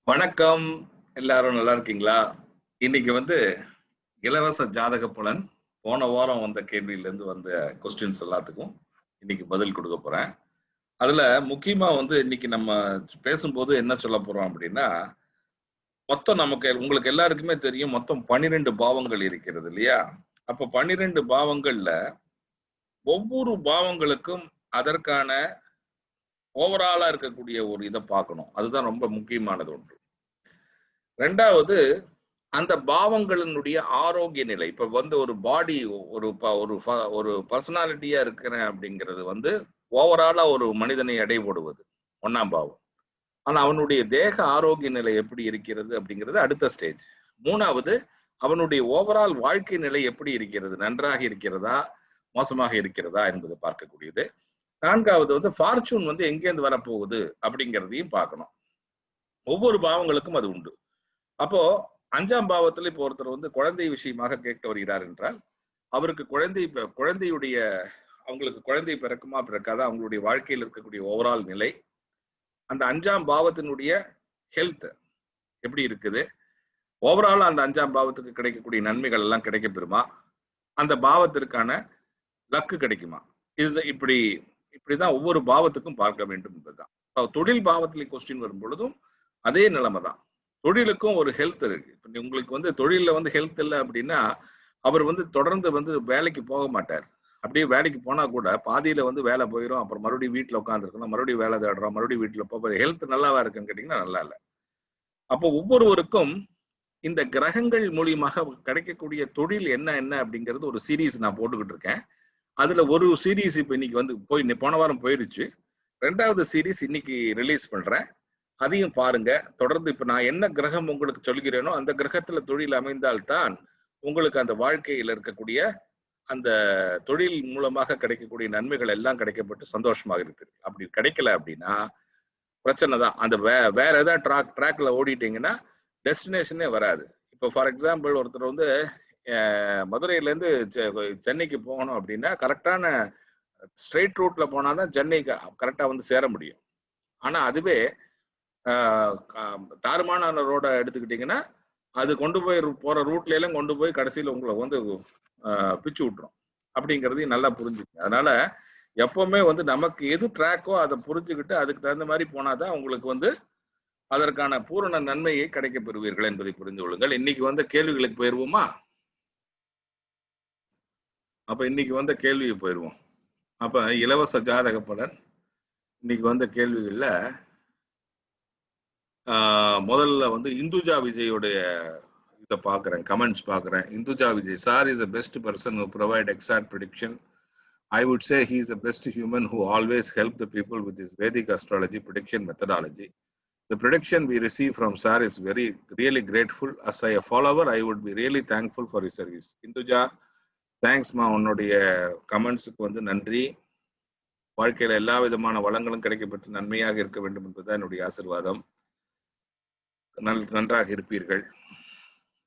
வணக்கம். எல்லாரும் நல்லா இருக்கீங்களா? இன்னைக்கு இலவச ஜாதக பலன். போன வாரம் வந்த கேள்வியிலிருந்து வந்த கொஸ்டின்ஸ் எல்லாத்துக்கும் இன்னைக்கு பதில் கொடுக்க போறேன். அதுல முக்கியமா இன்னைக்கு நம்ம பேசும்போது என்ன சொல்ல போறோம் அப்படின்னா, மொத்தம் உங்களுக்கு எல்லாருக்குமே தெரியும், மொத்தம் 12 பாவங்கள் இருக்கிறது இல்லையா? அப்ப 12 பாவங்கள்ல ஒவ்வொரு பாவங்களுக்கும் அதற்கான ஓவராலா இருக்கக்கூடிய ஒரு இதை பார்க்கணும். அதுதான் ரொம்ப முக்கியமானது ஒன்று. 2வது, அந்த பாவங்களினுடைய ஆரோக்கிய நிலை. இப்ப ஒரு பாடி ஒரு ஒரு பர்சனாலிட்டியா இருக்கிறேன் அப்படிங்கிறது ஓவராலா ஒரு மனிதனை எடை போடுவது 1ஆம் பாவம். ஆனா அவனுடைய தேக ஆரோக்கிய நிலை எப்படி இருக்கிறது அப்படிங்கிறது அடுத்த ஸ்டேஜ். 3வது, அவனுடைய ஓவரால் வாழ்க்கை நிலை எப்படி இருக்கிறது, நன்றாக இருக்கிறதா மோசமாக இருக்கிறதா என்பது பார்க்கக்கூடியது. 4வது ஃபார்ச்சூன் எங்கேருந்து வரப்போகுது அப்படிங்கிறதையும் பார்க்கணும். ஒவ்வொரு பாவங்களுக்கும் அது உண்டு. அப்போ 5ஆம் பாவத்தில் இப்போ ஒருத்தர் குழந்தை விஷயமாக கேட்க வருகிறார் என்றால், அவருக்கு குழந்தையுடைய அவங்களுக்கு குழந்தை பிறக்குமா பிறக்காதா, அவங்களுடைய வாழ்க்கையில் இருக்கக்கூடிய ஓவரால் நிலை, அந்த 5ஆம் பாவத்தினுடைய ஹெல்த் எப்படி இருக்குது, ஓவரால் அந்த 5ஆம் பாவத்துக்கு கிடைக்கக்கூடிய நன்மைகள் எல்லாம் கிடைக்க பெறுமா, அந்த பாவத்திற்கான லக்கு கிடைக்குமா, இது இப்படிதான் ஒவ்வொரு பாவத்துக்கும் பார்க்க வேண்டும் என்பதுதான். தொழில் பாவத்தில் கொஸ்டின் வரும் பொழுதும் அதே நிலைமை தான். தொழிலுக்கும் ஒரு ஹெல்த் இருக்கு. இப்ப உங்களுக்கு தொழில ஹெல்த் இல்லை அப்படின்னா, அவர் தொடர்ந்து வேலைக்கு போக மாட்டார். அப்படியே வேலைக்கு போனா கூட பாதியில வேலை போயிடும். அப்புறம் மறுபடியும் வீட்டுல உட்காந்துருக்கணும், மறுபடியும் வேலை தேடுறோம், மறுபடியும் வீட்டுல போக ஹெல்த் நல்லாவா இருக்குன்னு கேட்டீங்கன்னா நல்லா இல்லை. அப்போ ஒவ்வொருவருக்கும் இந்த கிரகங்கள் மூலியமாக கிடைக்கக்கூடிய தொழில் என்ன என்ன அப்படிங்கிறது ஒரு சீரீஸ் நான் போட்டுக்கிட்டு இருக்கேன். அதுல ஒரு சீரீஸ் இப்ப இன்னைக்கு போன வாரம் போயிருச்சு. 2வது சீரீஸ் இன்னைக்கு ரிலீஸ் பண்றேன். அதையும் பாருங்க. தொடர்ந்து இப்ப நான் என்ன கிரகம் உங்களுக்கு சொல்கிறேனோ அந்த கிரகத்துல தொழில் அமைந்தால்தான் உங்களுக்கு அந்த வாழ்க்கையில் இருக்கக்கூடிய அந்த தொழில் மூலமாக கிடைக்கக்கூடிய நன்மைகள் எல்லாம் கிடைக்கப்பட்டு சந்தோஷமாக இருக்கு. அப்படி கிடைக்கல அப்படின்னா பிரச்சனை தான். அந்த வேற ஏதாவது ட்ராக்ல ஓடிட்டீங்கன்னா டெஸ்டினேஷனே வராது. இப்போ ஃபார் எக்ஸாம்பிள் ஒருத்தர் மதுரையில இருந்து சென்னைக்கு போகணும் அப்படின்னா கரெக்டான ஸ்ட்ரெயிட் ரூட்ல போனாதான் சென்னைக்கு கரெக்டா சேர முடியும். ஆனா அதுவே தாறுமான ரோட எடுத்துக்கிட்டீங்கன்னா அது கொண்டு போய் போற ரூட்ல எல்லாம் கொண்டு போய் கடைசியில உங்களை பிச்சு விட்டுரும். அப்படிங்கிறதையும் நல்லா புரிஞ்சுக்கணும். அதனால எப்பவுமே நமக்கு எது ட்ராக்கோ அதை புரிஞ்சுக்கிட்டு அதுக்கு தகுந்த மாதிரி போனாதான் உங்களுக்கு அதற்கான பூரண நன்மையை கிடைக்க பெறுவீர்கள் என்பதை புரிந்து கொள்ளுங்கள். இன்னைக்கு கேள்விகளுக்கு போயிருவோமா? அப்ப இன்னைக்கு கேள்விக்கு போயிருவோம். அப்ப இலவச ஜாதக பலன் இன்னைக்கு கேள்விகள்ல முதல்ல இந்துஜா விஜயோடைய இதை பார்க்குறேன், கமெண்ட்ஸ் பார்க்குறேன். Indhuja Vijay, sir is the best person who provide exact prediction. I would say he is the best human who always help the people with his Vedic astrology prediction methodology. The prediction we receive from sir is really grateful. As a follower, I would be really thankful for his service. Indhuja, thanks மா. உன்னுடைய கமெண்ட்ஸுக்கு நன்றி. வாழ்க்கையில எல்லா விதமான வளங்களும் கிடைக்கப்பட்டு நன்மையாக இருக்க வேண்டும் என்பதுதான் என்னுடைய ஆசீர்வாதம். நன்றாக இருப்பீர்கள்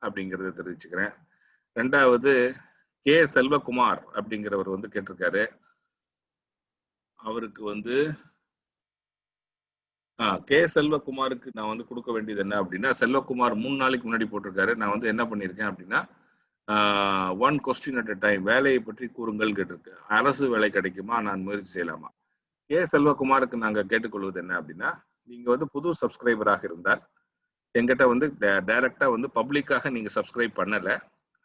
அப்படிங்கிறத தெரிவிச்சுக்கிறேன். 2வது, கே செல்வகுமார் அப்படிங்கிறவர் கேட்டிருக்காரு. அவருக்கு கே செல்வகுமாருக்கு நான் கொடுக்க வேண்டியது என்ன அப்படின்னா, செல்வகுமார் 3 நாளைக்கு முன்னாடி போட்டிருக்காரு. நான் என்ன பண்ணியிருக்கேன் அப்படின்னா, 1 question at a time, வேலையை பற்றி கூறுங்கள் கேட்டிருக்கு. அரசு வேலை கிடைக்குமா, நான் முயற்சி செய்யலாமா? கே செல்வகுமாருக்கு நாங்க கேட்டுக்கொள்வது என்ன அப்படின்னா, நீங்க புது சப்ஸ்கிரைபராக இருந்தால் எங்கிட்ட டைரக்டா பப்ளிக்காக நீங்க சப்ஸ்கிரைப் பண்ணல,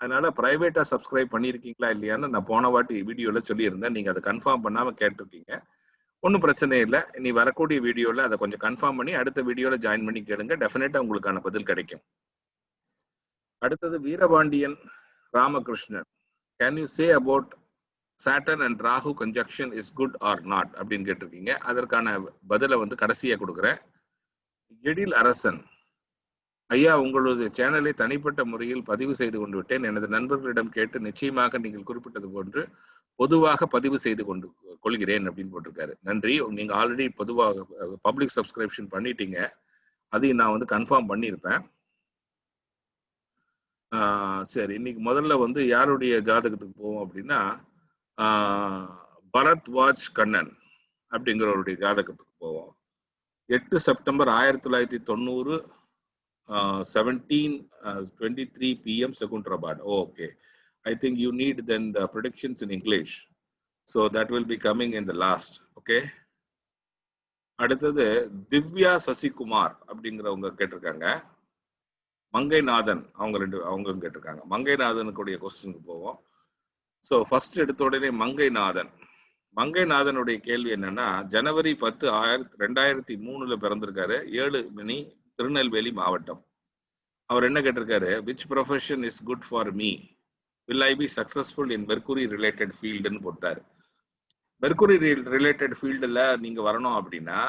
அதனால பிரைவேட்டா சப்ஸ்கிரைப் பண்ணிருக்கீங்களா இல்லையான்னு நான் போன வாட்டி வீடியோல சொல்லியிருந்தேன். நீங்க அதை கன்ஃபார்ம் பண்ணாம கேட்டிருக்கீங்க. ஒன்றும் பிரச்சனை இல்லை. நீ வரக்கூடிய வீடியோல அதை கொஞ்சம் கன்ஃபார்ம் பண்ணி அடுத்த வீடியோல ஜாயின் பண்ணி கேளுங்க. டெஃபினட்டா உங்களுக்கான பதில் கிடைக்கும். அடுத்தது Veerapandian Ramakrishnan, can you say about Saturn and Rahu conjunction is good or not அப்படின்னு கேட்டிருக்கீங்க. அதற்கான பதிலை கடைசியா கொடுக்குறேன். எழில் அரசன், ஐயா, உங்களது சேனலை தனிப்பட்ட முறையில் பதிவு செய்து கொண்டு விட்டேன். எனது நண்பர்களிடம் கேட்டு நிச்சயமாக நீங்கள் குறிப்பிட்டது போன்று பொதுவாக பதிவு செய்து கொள்கிறேன் அப்படின்னு போட்டிருக்காரு. நன்றி. நீங்க ஆல்ரெடி பொதுவாக பப்ளிக் சப்ஸ்கிரிப்ஷன் பண்ணிட்டீங்க. அதையும் நான் கன்ஃபார்ம் பண்ணியிருப்பேன். சரி, இன்னைக்கு முதல்ல யாருடைய ஜாதகத்துக்கு போவோம் அப்படின்னா, பரத்வாஜ் கண்ணன் அப்படிங்கிறவருடைய ஜாதகத்துக்கு போவோம். 8 September 1990 17:23 p.m. Secunderabad. Oh, okay. I think you need then the predictions in English. So that will be coming in the last. Okay. அடுத்தது திவ்யா சசிகுமார் அப்படிங்கிறவங்க கேட்டிருக்காங்க. மங்கைநாதன் அவங்க கேட்டிருக்காங்க. மங்கைநாதனுக்குடைய கொஸ்டினுக்கு போவோம். ஸோ ஃபர்ஸ்ட் எடுத்த உடனே மங்கைநாதனுடைய கேள்வி என்னன்னா, ஜனவரி 10, 2003 பிறந்திருக்காரு. 7 மணி, திருநெல்வேலி மாவட்டம். அவர் என்ன கேட்டிருக்காரு, which profession is good for me, will I be successful in mercury related ஃபீல்டுன்னு போட்டார். மெர்குரி ரிலேட்டட் ஃபீல்டில் நீங்க வரணும் அப்படின்னா,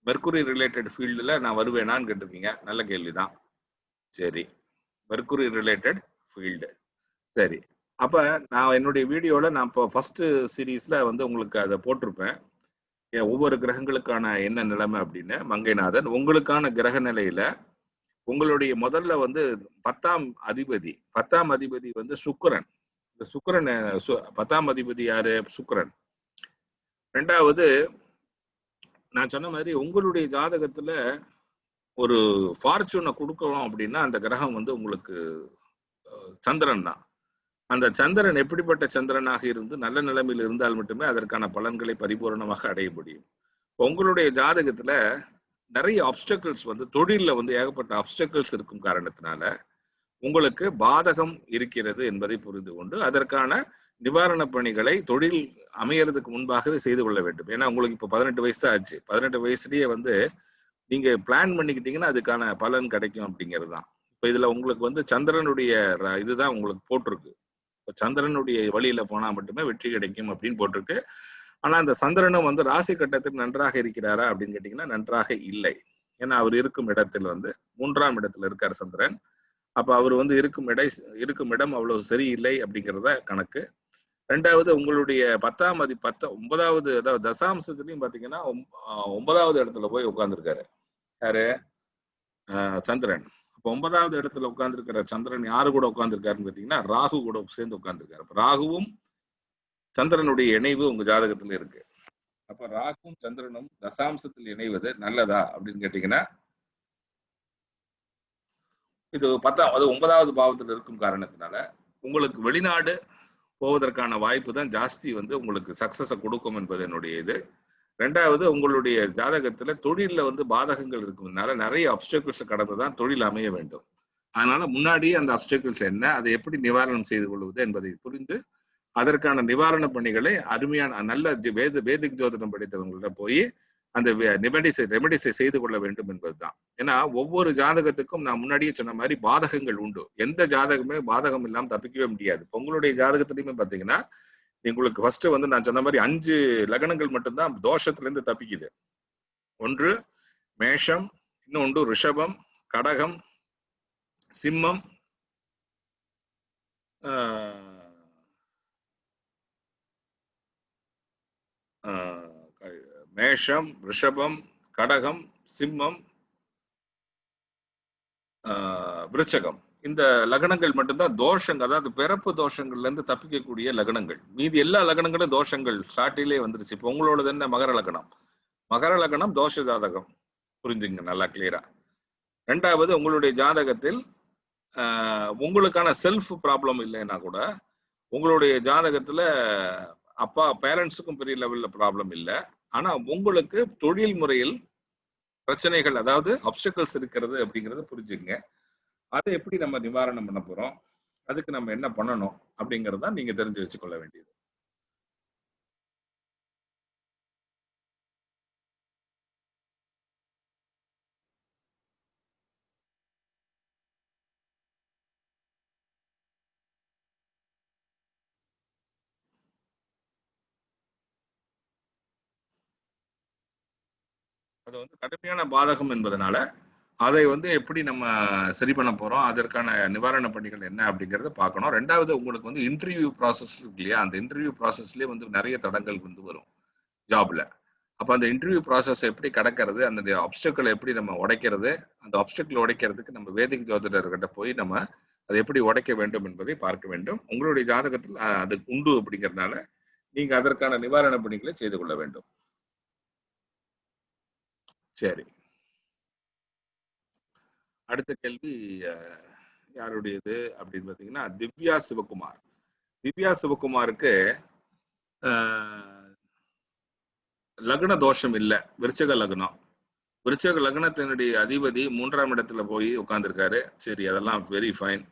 மெர்குரி ரிலேட்டட் ஃபீல்டில் நான் வருவேனான்னு கேட்டிருக்கீங்க. நல்ல கேள்விதான். சரி, மெர்குரி ரிலேட்டட் ஃபீல்டு. சரி, அப்ப நான் என்னுடைய வீடியோல நான் இப்போ ஃபர்ஸ்ட் சீரீஸ்ல வந்து உங்களுக்கு அதை போட்டிருப்பேன், ஒவ்வொரு கிரகங்களுக்கான என்ன நிலைமை அப்படின்னு. மங்கைநாதன், உங்களுக்கான கிரக நிலையில உங்களுடைய முதல்ல வந்து 10ஆம் அதிபதி வந்து சுக்கிரன். இந்த சுக்கிரன் 10ஆம் அதிபதி யாரு? சுக்கிரன். ரெண்டாவது, நான் சொன்ன மாதிரி உங்களுடைய ஜாதகத்துல ஒரு ஃபார்ச்சூனை கொடுக்கணும் அப்படின்னா அந்த கிரகம் வந்து உங்களுக்கு சந்திரன் தான். அந்த சந்திரன் எப்படிப்பட்ட சந்திரனாக இருந்து நல்ல நிலைமையில் இருந்தால் மட்டுமே அதற்கான பலன்களை பரிபூர்ணமாக அடைய முடியும். உங்களுடைய ஜாதகத்துல நிறைய ஆப்ஸ்டக்கிள்ஸ் வந்து தொழில வந்து ஏகப்பட்ட ஆப்ஸ்டக்கிள்ஸ் இருக்கும் காரணத்தினால உங்களுக்கு பாதகம் இருக்கிறது என்பதை புரிந்து கொண்டு அதற்கான நிவாரண பணிகளை தொழில் அமையறதுக்கு முன்பாகவே செய்து கொள்ள வேண்டும். ஏன்னா உங்களுக்கு இப்போ 18 வயசு தான் ஆச்சு. 18 வயசுலயே வந்து நீங்க பிளான் பண்ணிக்கிட்டீங்கன்னா அதுக்கான பலன் கிடைக்கும் அப்படிங்கிறது தான். இப்போ இதுல உங்களுக்கு வந்து சந்திரனுடைய இதுதான் உங்களுக்கு போட்டிருக்கு. சந்திரனுடைய வழியில போனா மட்டுமே வெற்றி கிடைக்கும் அப்படின்னு போட்டிருக்கு. ஆனா அந்த சந்திரனும் வந்து ராசி கட்டத்தில் நன்றாக இருக்கிறாரா அப்படின்னு கேட்டீங்கன்னா நன்றாக இல்லை. ஏன்னா அவர் இருக்கும் இடத்தில் வந்து 3ஆம் இடத்துல இருக்காரு சந்திரன். அப்ப அவர் வந்து இருக்கும் இடம் அவ்வளவு சரியில்லை அப்படிங்கிறத கணக்கு. ரெண்டாவது, உங்களுடைய 9வது அதாவது தசாம்சத்துலயும் பாத்தீங்கன்னா 9வது இடத்துல போய் உட்கார்ந்துருக்காரு. யாரு? சந்திரன். அப்ப 9வது இடத்துல உட்கார்ந்துருக்கிற சந்திரன் யாரு கூட உட்கார்ந்துருக்காருன்னு பாத்தீங்கன்னா ராகு கூட சேர்ந்து உட்கார்ந்துருக்காரு. அப்ப ராகுவும் சந்திரனுடைய இணைவு உங்க ஜாதகத்துல இருக்கு. அப்ப ராகுவும் சந்திரனும் தசாம்சத்தில் இணைவது நல்லதா அப்படின்னு கேட்டீங்கன்னா, இது 9வது பாவத்தில் இருக்கும் காரணத்தினால உங்களுக்கு வெளிநாடு போவதற்கான வாய்ப்பு தான் ஜாஸ்தி வந்து உங்களுக்கு சக்சஸை கொடுக்கும் என்பது என்னுடைய இது. ரெண்டாவது, உங்களுடைய ஜாதகத்துல தொழில வந்து பாதகங்கள் இருக்கிறதுனால நிறைய அப்டக்கிள்ஸ் கடந்துதான் தொழில் அமைய வேண்டும். அதனால முன்னாடியே அந்த அப்டக்கிள்ஸ் என்ன, அதை எப்படி நிவாரணம் செய்து கொள்வது என்பதை புரிந்து அதற்கான நிவாரண பணிகளை அருமையான நல்ல வேதிக் ஜோதிடம் படித்தவங்கள்ட்ட போய் அந்த ரெமெடிஸை செய்து கொள்ள வேண்டும் என்பதுதான். ஏன்னா ஒவ்வொரு ஜாதகத்துக்கும் நான் முன்னாடியே சொன்ன மாதிரி பாதகங்கள் உண்டு. எந்த ஜாதகமே பாதகம் இல்லாம தப்பிக்கவே முடியாது. உங்களுடைய ஜாதகத்திலையுமே பாத்தீங்கன்னா உங்களுக்கு ஃபர்ஸ்ட் வந்து நான் சொன்ன மாதிரி 5 லக்னங்கள் மட்டும்தான் தோஷத்துல இருந்து தப்பிக்குது. ஒன்று மேஷம், இன்னொன்று ரிஷபம், கடகம், சிம்மம், மேஷம், ரிஷபம், கடகம், சிம்மம், விருச்சகம். இந்த லக்னங்கள் மட்டும்தான் தோஷங்கள், அதாவது பிறப்பு தோஷங்கள்ல இருந்து தப்பிக்கக்கூடிய லக்னங்கள். மீதி எல்லா லக்னங்களும் தோஷங்கள் ஸ்டார்டிலே வந்துருச்சு. இப்போ உங்களோடது என்ன? மகர லக்னம் தோஷ ஜாதகம். புரிஞ்சுங்க நல்லா கிளியரா. ரெண்டாவது, உங்களுடைய ஜாதகத்தில் உங்களுக்கான செல்ஃப் ப்ராப்ளம் இல்லைன்னா கூட உங்களுடைய ஜாதகத்துல அப்பா பேரண்ட்ஸுக்கும் பெரிய லெவல்ல ப்ராப்ளம் இல்லை. ஆனா உங்களுக்கு தொழில் முறையில் பிரச்சனைகள், அதாவது அப்டக்கிள்ஸ் இருக்கிறது அப்படிங்கறத புரிஞ்சுங்க. அதை எப்படி நம்ம நிவாரணம் பண்ண போறோம், அதுக்கு நம்ம என்ன பண்ணணும் அப்படிங்கறத நீங்க தெரிஞ்சு வச்சுக்கொள்ள வேண்டியது. அது வந்து கடுமையான பாதகம் என்பதனால அதை வந்து எப்படி நம்ம சரி பண்ண போறோம், அதற்கான நிவாரண பணிகள் என்ன அப்படிங்கறத பார்க்கணும். ரெண்டாவது, உங்களுக்கு வந்து இன்டர்வியூ ப்ராசஸ் இருக்கு இல்லையா, அந்த இன்டர்வியூ ப்ராசஸ்லயே வந்து நிறைய தடங்கள் வந்து வரும் ஜாப்ல. அப்ப அந்த இன்டர்வியூ ப்ராசஸ் எப்படி கடக்கிறது, அந்த அப்டக்கிளை எப்படி நம்ம உடைக்கிறது, அந்த அப்டக்கிள் உடைக்கிறதுக்கு நம்ம வேதிக் ஜோதிடர்கிட்ட போய் நம்ம அதை எப்படி உடைக்க வேண்டும் என்பதை பார்க்க வேண்டும். உங்களுடைய ஜாதகத்தில் அது உண்டு அப்படிங்கிறதுனால நீங்க அதற்கான நிவாரண பணிகளை செய்து கொள்ள வேண்டும். சரி, அடுத்த கேள்வி யாருடையது அப்படின்னு பாத்தீங்கன்னா திவ்யா சிவகுமார். திவ்யா சிவகுமாருக்கு லக்ன தோஷம் இல்ல, விருச்சக லக்னம். விருச்சக லக்னத்தினுடைய அதிபதி 3ஆம் இடத்துல போய் உட்கார்ந்துருக்காரு. சரி, அதெல்லாம் வெரி ஃபைன்.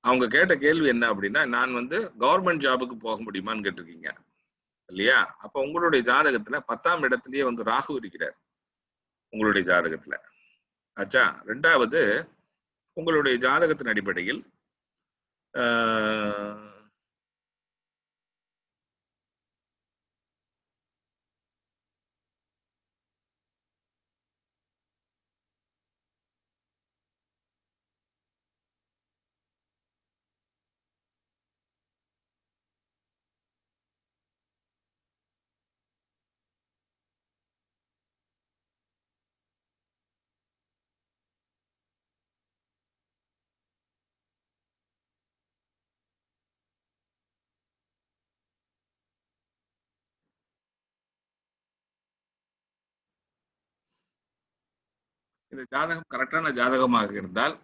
அவங்க கேட்ட கேள்வி என்ன அப்படின்னா, நான் வந்து கவர்மெண்ட் ஜாபுக்கு போக முடியுமான்னு கேட்டிருக்கீங்க இல்லையா? அப்ப உங்களுடைய ஜாதகத்துல 10ஆம் இடத்திலேயே வந்து ராகு இருக்கிறார் உங்களுடைய ஜாதகத்துல. ஆச்சா. 2வது, உங்களுடைய ஜாதகத்தின் அடிப்படையில் இந்த ஜாதகம் கரெக்டான ஜாதகமாக இருந்தால்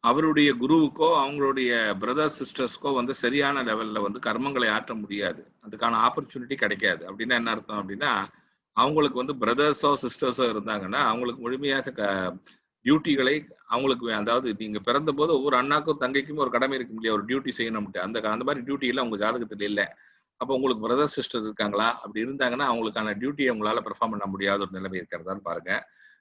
அவருடைய குருவுக்கோ அவங்களுடைய பிரதர் சிஸ்டர்ஸ்க்கோ வந்து சரியான லெவல்ல வந்து கர்மங்களை ஆற்ற முடியாது. அதுக்கான ஆப்பர்ச்சுனிட்டி கிடைக்காது. அப்படின்னா என்ன அர்த்தம் அப்படின்னா, அவங்களுக்கு வந்து பிரதர்ஸோ சிஸ்டர்ஸோ இருந்தாங்கன்னா அவங்களுக்கு முழுமையாக டியூட்டிகளை அவங்களுக்கு, அதாவது நீங்க பிறந்த போது ஒவ்வொரு அண்ணாக்கும் தங்கைக்கும் ஒரு கடமை இருக்கு இல்லையா, ஒரு டியூட்டி செய்யணும்ட்டு. அந்த மாதிரி டியூட்டி எல்லாம் உங்க ஜாதகத்துல இல்லை. அப்போ உங்களுக்கு பிரதர் சிஸ்டர் இருக்காங்களா? அப்படி இருந்தாங்கன்னா அவங்களுக்கான டியூட்டியை உங்களால பெர்ஃபார்ம் பண்ண முடியாத ஒரு நிலைமை இருக்கிறதான்னு பாருங்க.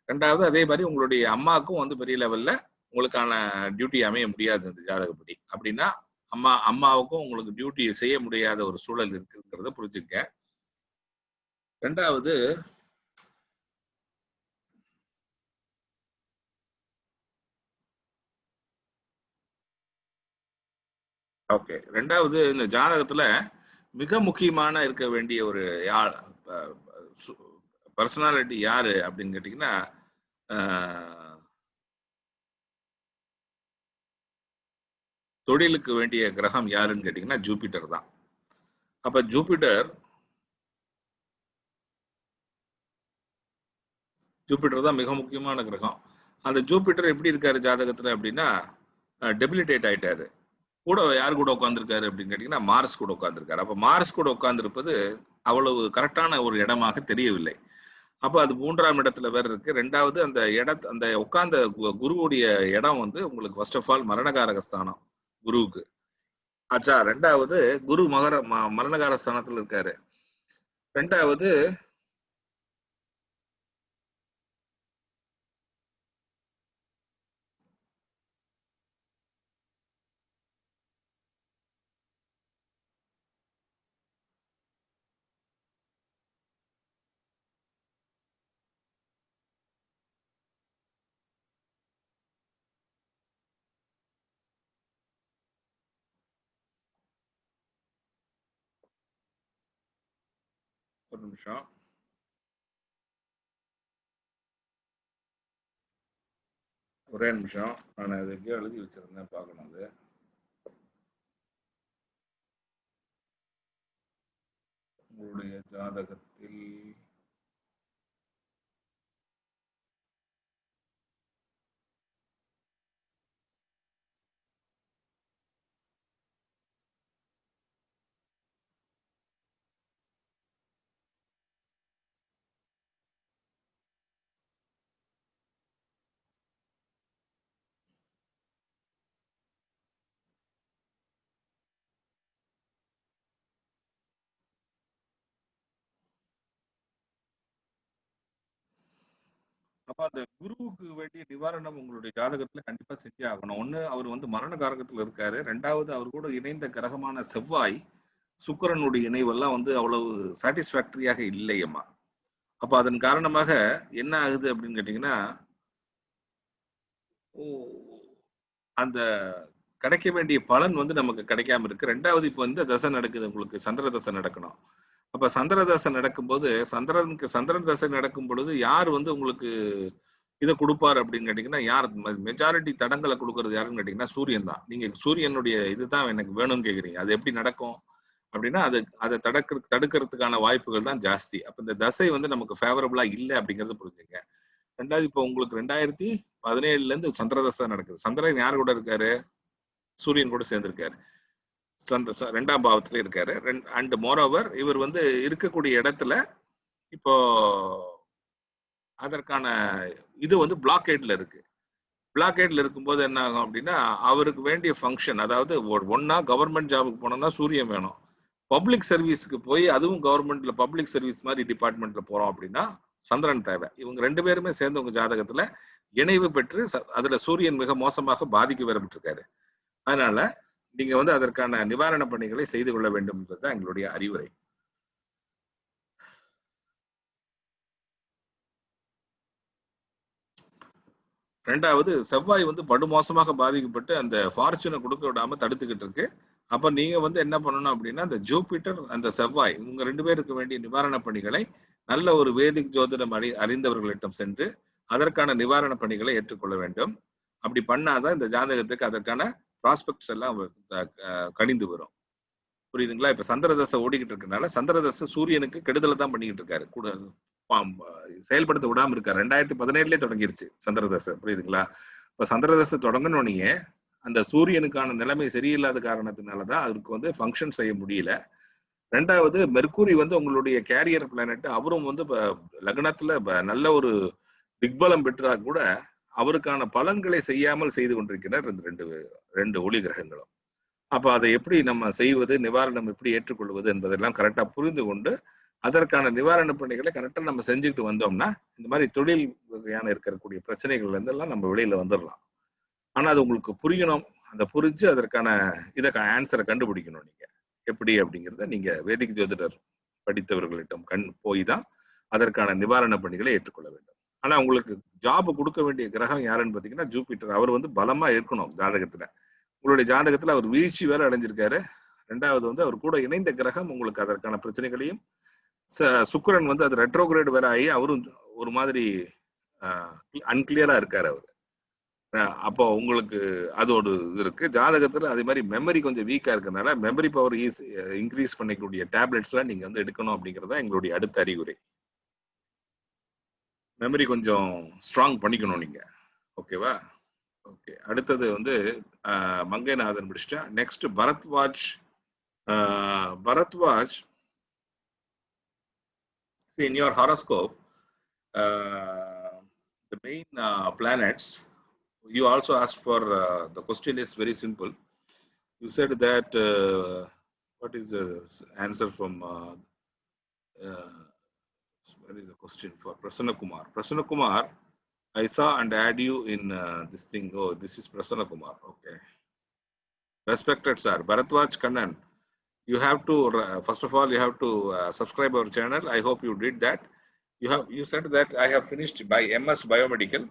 2வது, அதே மாதிரி உங்களுடைய அம்மாவுக்கும் வந்து பெரிய லெவல்ல உங்களுக்கான டியூட்டி அமைய முடியாது அந்த ஜாதகப்படி. அப்படின்னா அம்மாவுக்கும் உங்களுக்கு டியூட்டி செய்ய முடியாத ஒரு சூழல் இருக்குங்கிறத புரிஞ்சுக்க. 2வது, ஓகே, 2வது, இந்த ஜாதகத்துல மிக முக்கியமான இருக்க வேண்டிய ஒரு பர்சனாலிட்டி யாரு அப்படின்னு கேட்டீங்கன்னா, தொழிலுக்கு வேண்டிய கிரகம் யாருன்னு கேட்டீங்கன்னா ஜூபிட்டர் தான். அப்ப ஜூபிட்டர் தான் மிக முக்கியமான கிரகம். அந்த ஜூபிட்டர் எப்படி இருக்காரு ஜாதகத்துல அப்படின்னா, டெபிலிட்டேட் ஆயிட்டாரு. கூட யார் கூட உட்கார்ந்துருக்காரு அப்படின்னு கேட்டீங்கன்னா மார்ஸ் கூட உட்கார்ந்துருக்காரு. அப்ப மார்ஸ் கூட உட்கார்ந்துருப்பது அவ்வளவு கரெக்டான ஒரு இடமாக தெரியவில்லை. அப்ப அது 3ஆம் இடத்துல வேற இருக்கு. 2வது, அந்த உட்கார்ந்த குருவுடைய இடம் வந்து உங்களுக்கு ஃபர்ஸ்ட் ஆஃப் ஆல் மரணகாரக ஸ்தானம் குருவுக்கு. ஆச்சா. 2வது, குரு மரணகார ஸ்தானத்துல இருக்காரு. 2வது, ஒரு நிமிஷம், ஒரே நிமிஷம், நான் அது எங்கேயோ எழுதி வச்சிருந்தேன், பார்க்கணும். அது உங்களுடைய ஜாதகத்தில் அப்ப அந்த குருவுக்கு வேண்டிய நிவாரணம் உங்களுடைய ஜாதகத்துல கண்டிப்பா செஞ்சே ஆகணும். ஒண்ணு, அவர் வந்து மரண காரகத்துல இருக்காரு. 2வது, அவர் கூட இணைந்த கிரகமான செவ்வாய் சுக்கிரனுடைய இணைவெல்லாம் வந்து அவ்வளவு சாட்டிஸ்பாக்டரியாக இல்லையம்மா. அப்ப அதன் காரணமாக என்ன ஆகுது அப்படின்னு கேட்டீங்கன்னா, அந்த கிடைக்க வேண்டிய பலன் வந்து நமக்கு கிடைக்காம இருக்கு. 2வது, இப்போ இந்த தசை நடக்குது, உங்களுக்கு சந்திர தசை நடக்கணும். அப்ப சந்திர தசை நடக்கும்போது சந்திரன் தசை நடக்கும் பொழுது யார் வந்து உங்களுக்கு இதை கொடுப்பாரு அப்படின்னு கேட்டீங்கன்னா, யார் மெஜாரிட்டி தடங்களை கொடுக்கறது யாருன்னு கேட்டீங்கன்னா சூரியன் தான். நீங்க சூரியனுடைய இதுதான் எனக்கு வேணும்னு கேக்குறீங்க. அது எப்படி நடக்கும் அப்படின்னா, அதை தடுக்கிறதுக்கான வாய்ப்புகள் தான் ஜாஸ்தி. அப்ப இந்த தசை வந்து நமக்கு ஃபேவரபிளா இல்லை அப்படிங்கறது புரிஞ்சுங்க. ரெண்டாவது இப்போ உங்களுக்கு 2017ல இருந்து சந்திரதசை நடக்குது. சந்திரன் யார் கூட இருக்காரு? சூரியன் கூட சேர்ந்திருக்காரு. ரெண்டாம் பாவத்துல இருக்காரு. அண்ட் மோரோவர் இவர் வந்து இருக்கக்கூடிய இடத்துல இப்போ அதற்கான இது வந்து பிளாக்கேட்ல இருக்கு. பிளாக்கேட்ல இருக்கும்போது என்ன ஆகும் அப்படின்னா, அவருக்கு வேண்டிய ஃபங்க்ஷன், அதாவது ஒன்னா கவர்மெண்ட் ஜாபுக்கு போனோம்னா சூரியன் வேணும். பப்ளிக் சர்வீஸ்க்கு போய் அதுவும் கவர்மெண்ட்ல பப்ளிக் சர்வீஸ் மாதிரி டிபார்ட்மெண்ட்ல போறோம் அப்படின்னா சந்திரன் தேவை. இவங்க 2 பேருமே சேர்ந்து உங்க ஜாதகத்துல இணைவு பெற்று அதுல சூரியன் மிக மோசமாக பாதிக்க வரப்பட்டிருக்காரு. அதனால நீங்க வந்து அதற்கான நிவாரண பணிகளை செய்து கொள்ள வேண்டும் என்பதுதான் எங்களுடைய அறிவுரை. ரெண்டாவது, செவ்வாய் வந்து படுமோசமாக பாதிக்கப்பட்டு அந்த ஃபார்ச்சூனை கொடுக்க விடாம தடுத்துக்கிட்டு இருக்கு. அப்ப நீங்க வந்து என்ன பண்ணணும் அப்படின்னா, அந்த ஜூபிட்டர் அந்த செவ்வாய் உங்க 2 பேருக்கு வேண்டிய நிவாரண பணிகளை நல்ல ஒரு வேதிக் ஜோதிடம் அறிந்தவர்களிடம் சென்று அதற்கான நிவாரண பணிகளை ஏற்றுக்கொள்ள வேண்டும். அப்படி பண்ணாதான் இந்த ஜாதகத்துக்கு அதற்கான ப்ராஸ்பெக்ட்ஸ் எல்லாம் கணிந்து வரும். புரியுதுங்களா? இப்ப சந்திரதசை ஓடிக்கிட்டு இருக்கனால சந்திரதசை சூரியனுக்கு கெடுதலை தான் பண்ணிக்கிட்டு இருக்காரு. கூட செயல்படுத்த விடாம இருக்காரு. 2017லயே தொடங்கிருச்சு சந்திரதசை. புரியுதுங்களா? இப்ப சந்திரதசை தொடங்கணும்னே அந்த சூரியனுக்கான நிலைமை சரியில்லாத காரணத்தினாலதான் அவருக்கு வந்து ஃபங்க்ஷன் செய்ய முடியல. ரெண்டாவது, மெர்க்குரி வந்து உங்களுடைய கேரியர் பிளானட். அவரும் வந்து லக்னத்துல நல்ல ஒரு திக்பலம் பெற்றா கூட அவருக்கான பலன்களை செய்யாமல் செய்து கொண்டிருக்கிறார் இந்த ரெண்டு ஒளி கிரகங்களும். அப்ப அதை எப்படி நம்ம செய்வது, நிவாரணம் எப்படி ஏற்றுக்கொள்வது என்பதெல்லாம் கரெக்டா புரிந்து கொண்டு அதற்கான நிவாரண பணிகளை கரெக்டா நம்ம செஞ்சுக்கிட்டு வந்தோம்னா இந்த மாதிரி தொழில் வகையான இருக்கக்கூடிய பிரச்சனைகள்ல இருந்தெல்லாம் நம்ம வெளியில வந்துடலாம். ஆனா அது உங்களுக்கு புரியணும். அந்த புரிஞ்சு அதற்கான ஆன்சரை கண்டுபிடிக்கணும். நீங்க எப்படி அப்படிங்கிறத நீங்க வேதிக் ஜோதிடர் படித்தவர்களிடம் போய் தான் அதற்கான நிவாரண பணிகளை ஏற்றுக்கொள்ள வேண்டும். ஆனா உங்களுக்கு ஜாப் கொடுக்க வேண்டிய கிரகம் யாருன்னு பாத்தீங்கன்னா ஜூபிட்டர். அவர் வந்து பலமா இருக்கணும் ஜாதகத்துல. உங்களுடைய ஜாதகத்துல அவர் வீழ்ச்சி வேற அடைஞ்சிருக்காரு. ரெண்டாவது வந்து அவர் கூட இணைந்த கிரகம் உங்களுக்கு அதற்கான பிரச்சனைகளையும், சுக்கிரன் வந்து அது ரெட்ரோகிரேட் வேற ஆகி அவரும் ஒரு மாதிரி அன்கிளியரா இருக்காரு அவரு. அப்போ உங்களுக்கு அதோட இது இருக்கு. ஜாதகத்துல அதே மாதிரி மெமரி கொஞ்சம் வீக்கா இருக்கனால மெமரி பவர் இன்க்ரீஸ் பண்ணிக்கூடிய டேப்லெட்ஸ் எல்லாம் நீங்க வந்து எடுக்கணும் அப்படிங்கறத எங்களுடைய அடுத்த அறிவுரை. மெமரி கொஞ்சம் ஸ்ட்ராங் பண்ணிக்கணும் நீங்க. ஓகேவா? ஓகே. அடுத்தது வந்து மங்கைநாதன் முடிச்சிட்டா. Next Bharadwaj. Bharatwaj, see in your horoscope, the main planets, you also asked for, the question is very simple. You said that, what is the answer from, where is the question for Prasanna Kumar? Prasanna Kumar, I saw and add you in this thing. Oh, this is Prasanna Kumar. Okay. Respected sir, Bharatwaj Kannan, you have to, first of all, you have to subscribe our channel. I hope you did that. You said that I have finished by MS Biomedical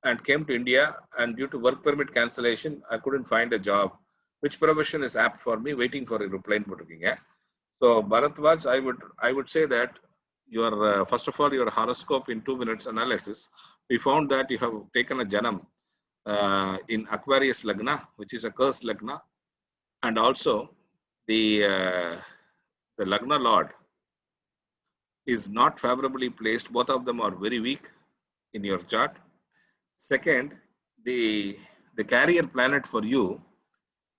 and came to India, and due to work permit cancellation, I couldn't find a job. Which profession is apt for me? Waiting for a reply. So Bharatwaj, I would say that your first of all, your horoscope in 2 minutes analysis, we found that you have taken a Janam in Aquarius Lagna, which is a cursed Lagna, and also the Lagna Lord is not favorably placed. Both of them are very weak in your chart. Second, the carrier planet for you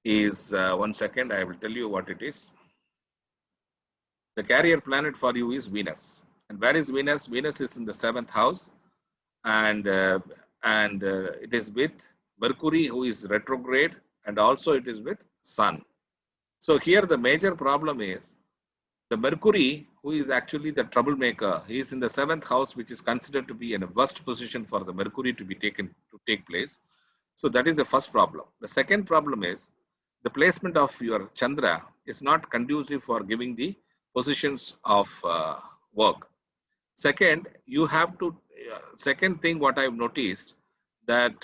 is, 1 second, I will tell you what it is. The carrier planet for you is Venus. And where is Venus? Venus is in the 7th house, and it is with Mercury, who is retrograde, and also it is with Sun. So here the major problem is the Mercury, who is actually the troublemaker. He is in the 7th house, which is considered to be in a worst position for the Mercury to take place. So that is the first problem. The second problem is the placement of your Chandra is not conducive for giving the positions of work. Second, you have to, second thing what I've noticed, that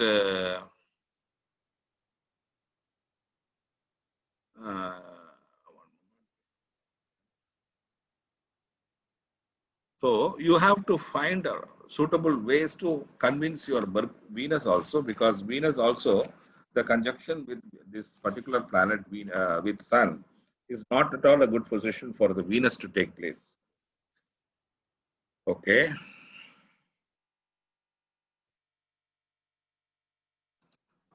so you have to find suitable ways to convince your Venus also, because Venus also, the conjunction with this particular planet with Sun is not at all a good position for the Venus to take place. Okay.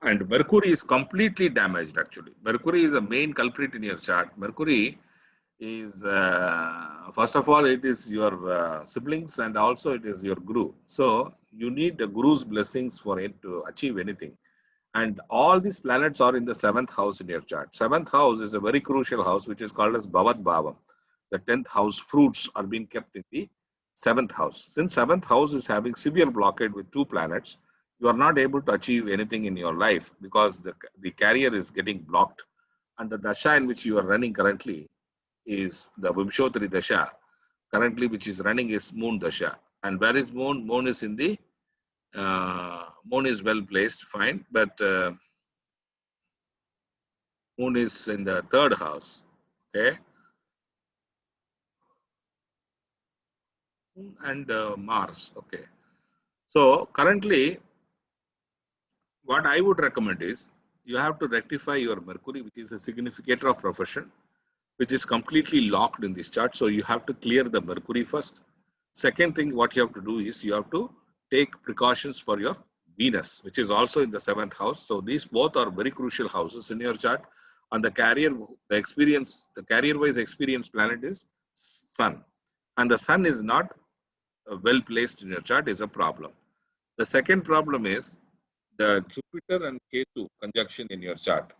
And Mercury is completely damaged actually. Mercury is a main culprit in your chart. Mercury is, first of all, it is your siblings and also it is your guru. So you need the guru's blessings for it to achieve anything. And all these planets are in the seventh house in your chart. Seventh house is a very crucial house, which is called as Bhavat Bhavam. The 10th house fruits are being kept in the seventh house. Since seventh house is having severe blockade with two planets, you are not able to achieve anything in your life because the carrier is getting blocked. And the dasha in which you are running currently is the Vimshotri Dasha. Currently, which is running is Moon Dasha. And where is Moon? Moon is in the Moon is well placed, fine, but Moon is in the third house. Okay, and Mars. Okay, so currently, what I would recommend is you have to rectify your Mercury, which is a significator of profession, which is completely locked in this chart. So you have to clear the Mercury first. Second thing, what you have to do is you have to take precautions for your Venus, which is also in the seventh house. So these both are very crucial houses in your chart. On the carrier, the carrier-wise experience planet is Sun, and the Sun is not well placed in your chart is a problem. The second problem is the Jupiter and Ketu conjunction in your chart.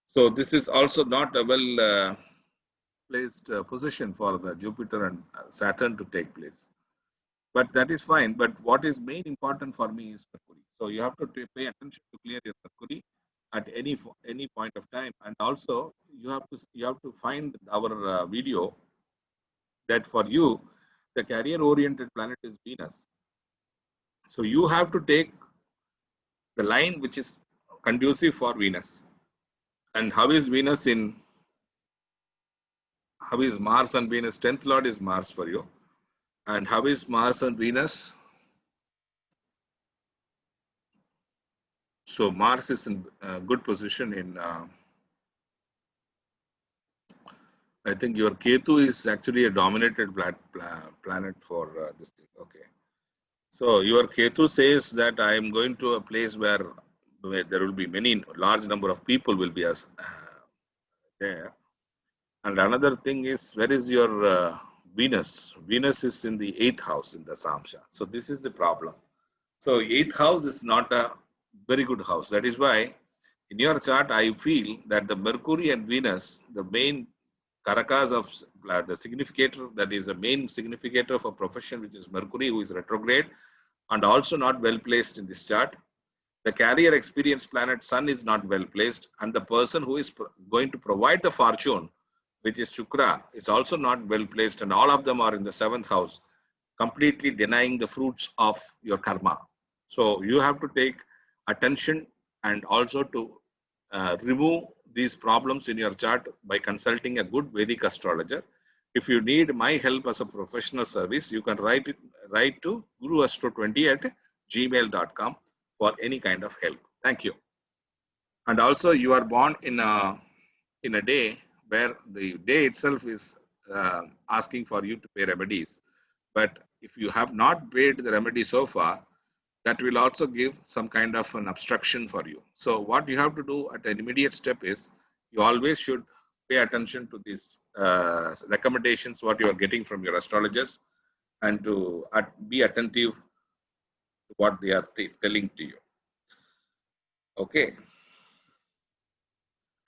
So this is also not a well placed position for the Jupiter and Saturn to take place. But that is fine. But what is main important for me is Mercury. So you have to pay attention to clear your Mercury at any point of time. And also you have to find our video that for you the carrier oriented planet is Venus. So you have to take the line which is conducive for Venus. And how is Venus in? How is Mars and Venus? 10th Lord is Mars for you. And how is Mars and Venus? So Mars is in good position in, I think your Ketu is actually a dominated planet for this thing. Okay. So your Ketu says that I am going to a place where there will be large number of people will be there. And another thing is, where is your Venus? Venus is in the 8th house in the Samsha. So this is the problem. So 8th house is not a very good house. That is why in your chart, I feel that the Mercury and Venus, the main karakas of the significator, that is a main significator for profession, which is Mercury, who is retrograde and also not well placed in this chart. The carrier experience planet Sun is not well placed, and the person who is going to provide the fortune, which is Shukra, is also not well placed, and all of them are in the 7th house, completely denying the fruits of your karma. So you have to take attention and also to remove these problems in your chart by consulting a good Vedic astrologer. If you need my help as a professional service, you can write to guruastro20@gmail.com for any kind of help. Thank you. And also, you are born in a day where the day itself is asking for you to pay remedies. But if you have not paid the remedy so far, that will also give some kind of an obstruction for you. So what you have to do at an immediate step is you always should pay attention to these recommendations, what you are getting from your astrologers, and to be attentive to what they are telling to you. Okay.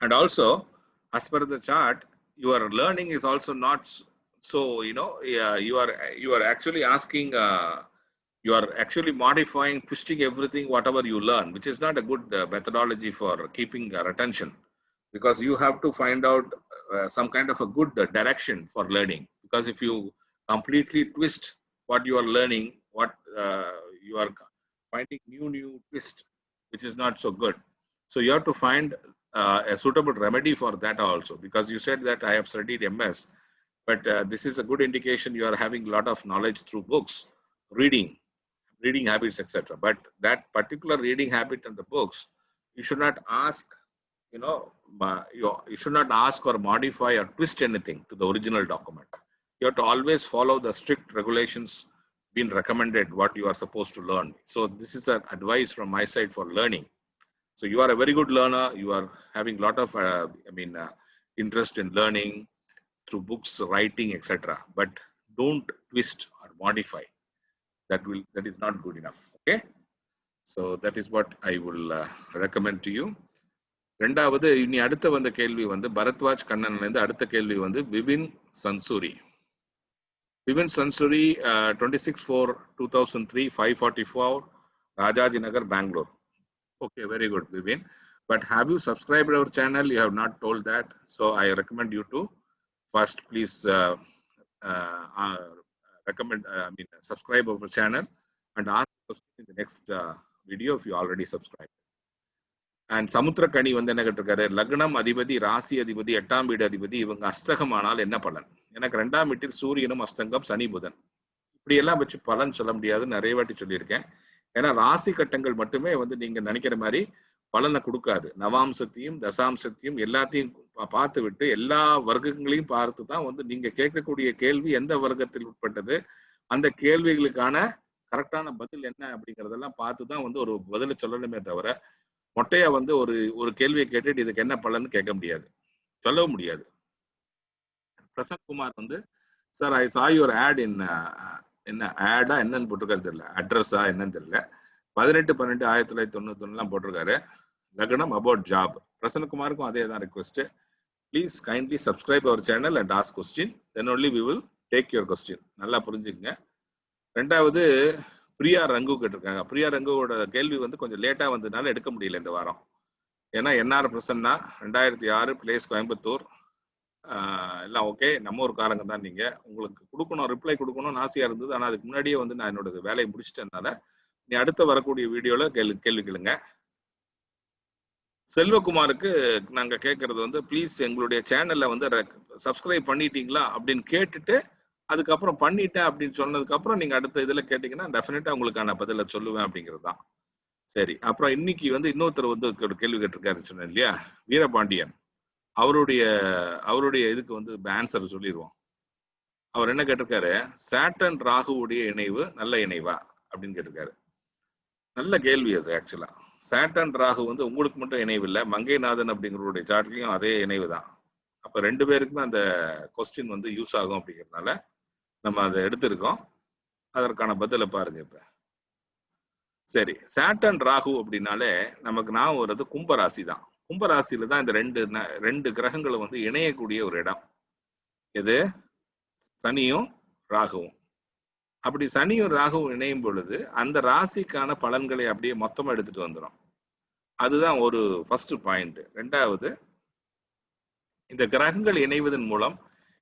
And also, as per the chart, your learning is also not so, you are actually asking, you are actually modifying, twisting everything, whatever you learn, which is not a good methodology for keeping retention, because you have to find out some kind of a good direction for learning. Because if you completely twist what you are learning, what you are finding new twist, which is not so good. So you have to find a suitable remedy for that also, because you said that I have studied MS, but this is a good indication you are having a lot of knowledge through books, reading habits, etc. But that particular reading habit and the books, you should not ask, you should not ask or modify or twist anything to the original document. You have to always follow the strict regulations being recommended, what you are supposed to learn. So this is an advice from my side for learning. So you are a very good learner. You are having a lot of, interest in learning through books, writing, etc. But don't twist or modify. That is not good enough. Okay. So that is what I will recommend to you. ரெண்டாவது இனி அடுத்த வந்த கேள்வி வந்து பரத்வாஜ் கண்ணன்ல இருந்து அடுத்த கேள்வி வந்து Vipin சன்சூரி. Vivin Sansuri, 26/4/2003, 544, Rajaji Nagar, Bangalore. Okay, very good, Vivin. But have you subscribed our channel? You have not told that. So I recommend you to first please subscribe our channel and ask question in the next video if you already subscribed. And Samutrakani வந்து என்ன கேட்டிருக்காரு, லக்னம் அதிபதி ராசி அதிபதி 8ஆம் வீடு அதிபதி இவங்க அஸ்தகமானால் என்ன பலன்? எனக்கு 2ஆம் வீட்டில் சூரியனும் அஸ்தங்கம் சனி புதன். இப்படி எல்லாம் வச்சு பலன் சொல்ல முடியாது, நிறைய வாட்டி சொல்லியிருக்கேன். ஏன்னா ராசி கட்டங்கள் மட்டுமே வந்து நீங்க நினைக்கிற மாதிரி பலனை கொடுக்காது. நவாம்சத்தையும் தசாம்சத்தையும் எல்லாத்தையும் பார்த்து விட்டு எல்லா வர்க்கங்களையும் பார்த்து தான் வந்து நீங்க கேட்கக்கூடிய கேள்வி எந்த வர்க்கத்தில் உட்பட்டது, அந்த கேள்விகளுக்கான கரெக்டான பதில் என்ன அப்படிங்கறதெல்லாம் பார்த்து தான் வந்து ஒரு பதிலை சொல்லணுமே தவிர மொட்டையா வந்து ஒரு கேள்வியை கேட்டுட்டு இதுக்கு என்ன பலன்னு கேட்க முடியாது, சொல்லவும் முடியாது. பிரசன்ட் குமார் வந்து சார் ஐ சா யுவர் ஆட் இன் என்ன ஆடா என்னன்னு போட்டிருக்காரு தெரியல, அட்ரஸா என்னன்னு தெரியல, 18/12/1991 போட்டிருக்காரு. லக்னம் அபவுட் ஜாப். பிரசன்ட் குமாருக்கும் அதே தான் request. Please kindly subscribe our channel and ask question, then only we will take your question. நல்லா புரிஞ்சுக்குங்க. ரெண்டாவது பிரியா ரங்கு கேட்டிருக்காங்க. பிரியா ரங்குவோட கேள்வி வந்து கொஞ்சம் லேட்டா வந்ததுனால எடுக்க முடியல இந்த வாரம். ஏன்னா என்ஆர் பிரசன்னா 2006 பிளேஸ் கோயம்புத்தூர் எல்லாம் ஓகே, நம்ம ஒரு காரங்க தான். நீங்க உங்களுக்கு கொடுக்கணும், ரிப்ளை கொடுக்கணும்னு ஆசையா இருந்தது. ஆனா அதுக்கு முன்னாடியே வந்து நான் என்னோட வேலையை முடிச்சிட்டதுனால நீ அடுத்த வரக்கூடிய வீடியோல கேள்வி கேளுங்க. செல்வகுமாருக்கு நாங்க கேட்கறது வந்து ப்ளீஸ் எங்களுடைய சேனல்ல வந்து சப்ஸ்கிரைப் பண்ணிட்டீங்களா அப்படின்னு கேட்டுட்டு அதுக்கப்புறம் பண்ணிட்டேன் அப்படின்னு சொன்னதுக்கு அப்புறம் நீங்க அடுத்த இதுல கேட்டீங்கன்னா டெஃபினட்டா உங்களுக்கான பதில சொல்லுவேன் அப்படிங்கிறது தான். சரி, அப்புறம் இன்னைக்கு வந்து இன்னொருத்தர் வந்து கேள்வி கேட்டிருக்காரு சொன்னேன் இல்லையா, வீரபாண்டியன். அவருடைய இதுக்கு வந்து ஆன்சர் சொல்லிடுவோம். அவர் என்ன கேட்டிருக்காரு, சாட்டன் ராகுவுடைய இணைவு நல்ல இணைவா அப்படின்னு கேட்டிருக்காரு. நல்ல கேள்வி அது. ஆக்சுவலா சாட்டன் ராகு வந்து உங்களுக்கு மட்டும் இணைவு இல்லை, மங்கைநாதன் அப்படிங்கிறவருடைய சாட்லையும் அதே இணைவு தான். அப்ப 2 பேருக்குமே அந்த கொஸ்டின் வந்து யூஸ் ஆகும் அப்படிங்கிறதுனால நம்ம அதை எடுத்திருக்கோம். அதற்கான பதில பாருங்க இப்ப. சரி, சாட்டன் ராகு அப்படின்னாலே நமக்கு நான் வர்றது கும்பராசி தான். கும்பராசியில தான் இந்த ரெண்டு கிரகங்களும் வந்து இணையக்கூடிய ஒரு இடம். எது? சனியும் ராகுவும். அப்படி சனியும் ராகுவும் இணையும் பொழுது அந்த ராசிக்கான பலன்களை அப்படியே மொத்தமா எடுத்துட்டு வந்துடும். அதுதான் ஒரு ஃபர்ஸ்ட் பாயிண்ட். ரெண்டாவது, இந்த கிரகங்கள் இணைவதன் மூலம்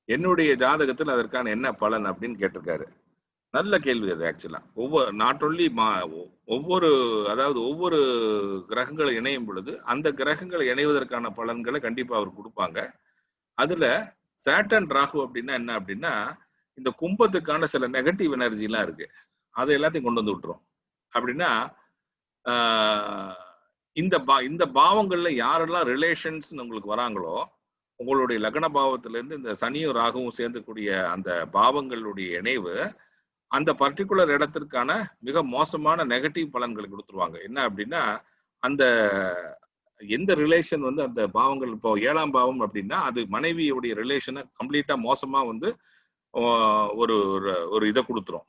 என்னுடைய ஜாதகத்தில் அதற்கான என்ன பலன் அப்படின்னு கேட்டிருக்காரு. நல்ல கேள்வி அது. ஆக்சுவலா ஒவ்வொரு கிரகங்களை இணையும் பொழுது அந்த கிரகங்களை இணைவதற்கான பலன்களை கண்டிப்பா அவர் கொடுப்பாங்க. அதுல சாட்டன் ராகு அப்படின்னா என்ன அப்படின்னா, இந்த கும்பத்துக்கான சில நெகட்டிவ் எனர்ஜி எல்லாம் இருக்கு, அதை எல்லாத்தையும் கொண்டு வந்து விட்டுரும். அப்படின்னா இந்த பாவங்கள்ல யாரெல்லாம் ரிலேஷன்ஸ் உங்களுக்கு வராங்களோ, உங்களுடைய லக்ன பாவத்துல இருந்து இந்த சனியும் ராகுவும் சேர்ந்துக்கூடிய அந்த பாவங்களுடைய இணைவு அந்த பர்டிகுலர் இடத்திற்கான மிக மோசமான நெகட்டிவ் பலன்களை கொடுத்துருவாங்க. என்ன அப்படின்னா, அந்த எந்த ரிலேஷன் வந்து அந்த பாவங்கள், இப்போ 7ஆம் பாவம் அப்படின்னா அது மனைவியுடைய ரிலேஷனை கம்ப்ளீட்டா மோசமா வந்து ஒரு இதை கொடுத்துரும்,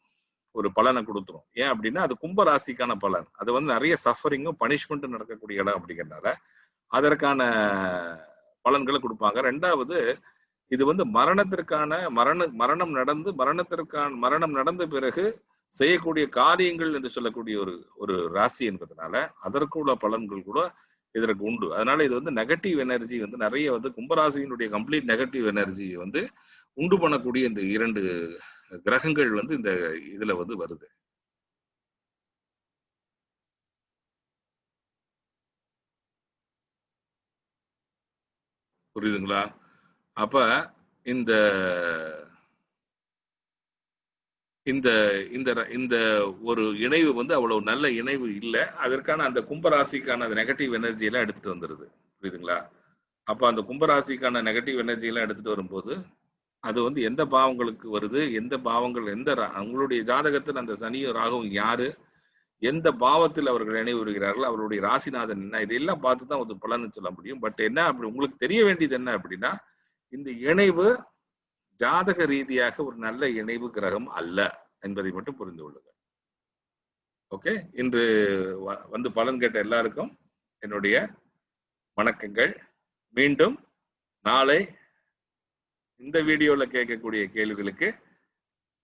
ஒரு பலனை கொடுத்துரும். ஏன் அப்படின்னா அது கும்ப ராசிக்கான பலன். அது வந்து நிறைய சஃபரிங்கும் பனிஷ்மெண்ட்டும் நடக்கக்கூடிய இடம் அப்படிங்கிறதுனால அதற்கான பலன்களை கொடுப்பாங்க. ரெண்டாவது, இது வந்து மரணம் நடந்த பிறகு செய்யக்கூடிய காரியங்கள் என்று சொல்லக்கூடிய ஒரு ராசி என்பதனால அதற்குள்ள பலன்கள் கூட இதற்கு உண்டு. அதனால இது வந்து நெகட்டிவ் எனர்ஜி வந்து நிறைய வந்து கும்பராசியினுடைய கம்ப்ளீட் நெகட்டிவ் எனர்ஜி வந்து உண்டு பண்ணக்கூடிய இந்த 2 கிரகங்கள் வந்து இந்த இதுல வந்து வருது. புரியுதுங்களா? அப்ப இந்த இந்த இந்த ஒரு இணைவு வந்து அவ்வளவு நல்ல இணைவு இல்லை. அதற்கான அந்த கும்பராசிக்கான அந்த நெகட்டிவ் எனர்ஜி எல்லாம் எடுத்துட்டு வந்துருது. புரியுதுங்களா? அப்ப அந்த கும்பராசிக்கான நெகட்டிவ் எனர்ஜி எல்லாம் எடுத்துட்டு வரும்போது அது வந்து எந்த பாவங்களுக்கு வருது, எந்த பாவங்கள், அவங்களுடைய ஜாதகத்தில் அந்த சனியும் ராகுவும் யாரு, எந்த பாவத்தில் அவர்கள் இணைவுறுகிறார்கள், அவருடைய ராசிநாதன் என்ன, இதெல்லாம் பார்த்து தான் ஒரு பலன்னு சொல்ல முடியும். பட் என்ன அப்படி உங்களுக்கு தெரிய வேண்டியது என்ன அப்படின்னா, இந்த இணைவு ஜாதக ரீதியாக ஒரு நல்ல இணைவு கிரகம் அல்ல என்பதை மட்டும் புரிந்து கொள்ளுங்கள். ஓகே, இன்று வந்து பலன் கேட்ட எல்லாருக்கும் என்னுடைய வணக்கங்கள். மீண்டும் நாளை இந்த வீடியோல கேட்கக்கூடிய கேள்விகளுக்கு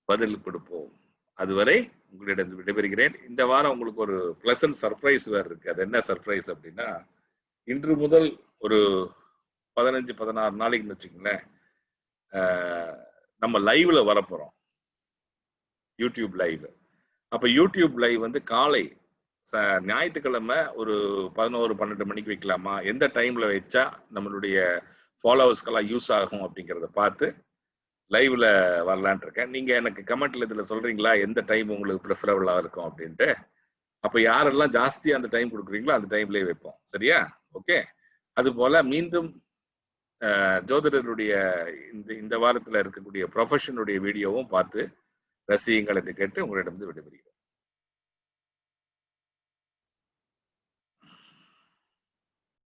பதில் கொடுப்போம். அதுவரை உங்களிடம் விடைபெறுகிறேன். இந்த வாரம் உங்களுக்கு ஒரு பிளசன்ட் சர்ப்ரைஸ் வேற இருக்கு. அது என்ன சர்ப்ரைஸ் அப்படின்னா, இன்று முதல் ஒரு 15-16 நாளைக்குன்னு வச்சுக்கோங்களேன், நம்ம லைவ்ல வரப்போறோம். YouTube live. அப்ப யூடியூப் லைவ் வந்து காலை ஞாயிற்றுக்கிழமை ஒரு 11-12 மணிக்கு வைக்கலாமா, எந்த டைம்ல வச்சா நம்மளுடைய ஃபாலோவர்ஸ்க்கெல்லாம் யூஸ் ஆகும் அப்படிங்கிறத பார்த்து லைவ்ல வரலான் இருக்கேன். நீங்க எனக்கு கமெண்ட்ல இதுல சொல்றீங்களா எந்த டைம் உங்களுக்கு ப்ரிஃபரபிளா இருக்கும் அப்படின்ட்டு. அப்ப யாரெல்லாம் ஜாஸ்தியா அந்த டைம் கொடுக்குறீங்களோ அந்த டைம்லயே வைப்போம். சரியா? ஓகே. அது போல மீண்டும் ஜோதிடருடைய இந்த வாரத்துல இருக்கக்கூடிய ப்ரொஃபஷனுடைய வீடியோவும் பார்த்து ரசியுங்கள் என்று கேட்டு உங்களிடம் விடைபெறுகிறேன்.